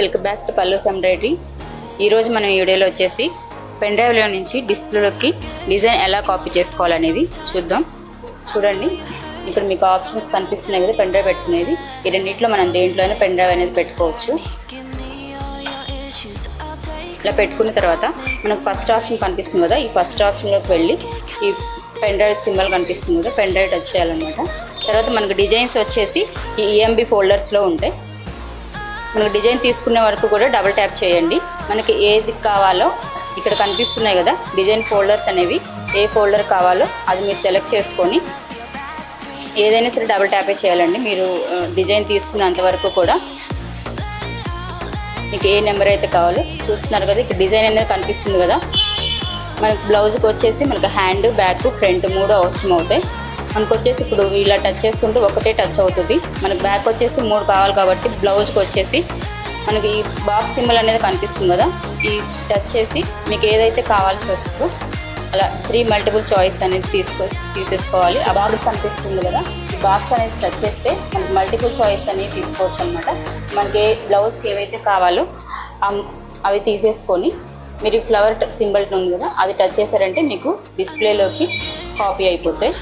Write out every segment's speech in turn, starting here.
Welcome back to pallus embroidery. ఈరోజు మనం ఈ వీడియోలో వచ్చేసి పెన్ డ్రైవ్లో నుంచి డిస్ప్లేలోకి డిజైన్ ఎలా కాపీ చేసుకోవాలనేది చూద్దాం. చూడండి, ఇక్కడ మీకు ఆప్షన్స్ కనిపిస్తున్నాయి కదా, పెన్ డ్రైవ్ పెట్టుకునేది. ఈ రెండింటిలో మనం దేంట్లోనే పెన్ డ్రైవ్ అనేది పెట్టుకోవచ్చు. ఇలా పెట్టుకున్న తర్వాత మనకు ఫస్ట్ ఆప్షన్ కనిపిస్తుంది కదా, ఈ ఫస్ట్ ఆప్షన్లోకి వెళ్ళి ఈ పెన్ డ్రైవ్ సింబల్ కనిపిస్తుంది కదా, పెన్ డ్రైవ్ టచ్ చేయాలన్నమాట. తర్వాత మనకు డిజైన్స్ వచ్చేసి ఈ ఈఎంబి ఫోల్డర్స్లో ఉంటాయి. మనకు డిజైన్ తీసుకునే వరకు కూడా డబుల్ ట్యాప్ చేయండి. మనకి ఏది కావాలో ఇక్కడ కనిపిస్తున్నాయి కదా డిజైన్ ఫోల్డర్స్ అనేవి, ఏ ఫోల్డర్ కావాలో అది మీరు సెలెక్ట్ చేసుకొని ఏదైనా సరే డబుల్ ట్యాపే చేయాలండి. మీరు డిజైన్ తీసుకున్నంత వరకు కూడా మీకు ఏ నెంబర్ అయితే కావాలో చూస్తున్నారు కదా, ఇక్కడ డిజైన్ అనేది కనిపిస్తుంది కదా. మనకు బ్లౌజ్కి వచ్చేసి మనకు హ్యాండ్, బ్యాక్, ఫ్రంట్ 3 అవసరం అవుతాయి. మనకు వచ్చేసి ఇప్పుడు ఇలా టచ్ చేస్తుంటే ఒకటే టచ్ అవుతుంది. మనకు బ్యాక్ వచ్చేసి 3 కావాలి కాబట్టి బ్లౌజ్కి వచ్చేసి మనకి ఈ బాక్స్ సింబల్ అనేది కనిపిస్తుంది కదా, ఈ టచ్ చేసి మీకు ఏదైతే కావాల్సి వస్తుందో అలా 3 మల్టిపుల్ చాయిస్ అనేది తీసేసుకోవాలి. ఆ బాక్స్ కనిపిస్తుంది కదా, ఈ బాక్స్ అనేది టచ్ చేస్తే మనకి మల్టిపుల్ చాయిస్ అనేది తీసుకోవచ్చు అనమాట. మనకి బ్లౌజ్కి ఏవైతే కావాలో అవి తీసేసుకొని మీరు ఈ ఫ్లవర్ సింబల్ ఉంది కదా, అది టచ్ చేశారంటే మీకు డిస్ప్లేలోకి కాపీ అయిపోతాయి.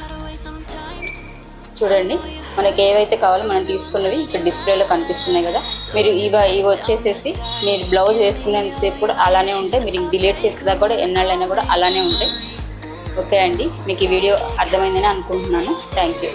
చూడండి, మనకి ఏవైతే కావాలో మనం తీసుకున్నవి ఇక్కడ డిస్ప్లేలో కనిపిస్తున్నాయి కదా. మీరు ఇవి వచ్చేసేసి మీరు బ్లౌజ్ వేసుకునేంతసేపు కూడా అలానే ఉంటాయి. మీరు డిలీట్ చేసేదాకా కూడా ఎన్నాళ్ళైనా కూడా అలానే ఉంటాయి. ఓకే అండి, మీకు ఈ వీడియో అర్థమైందని అనుకుంటున్నాను. Thank you.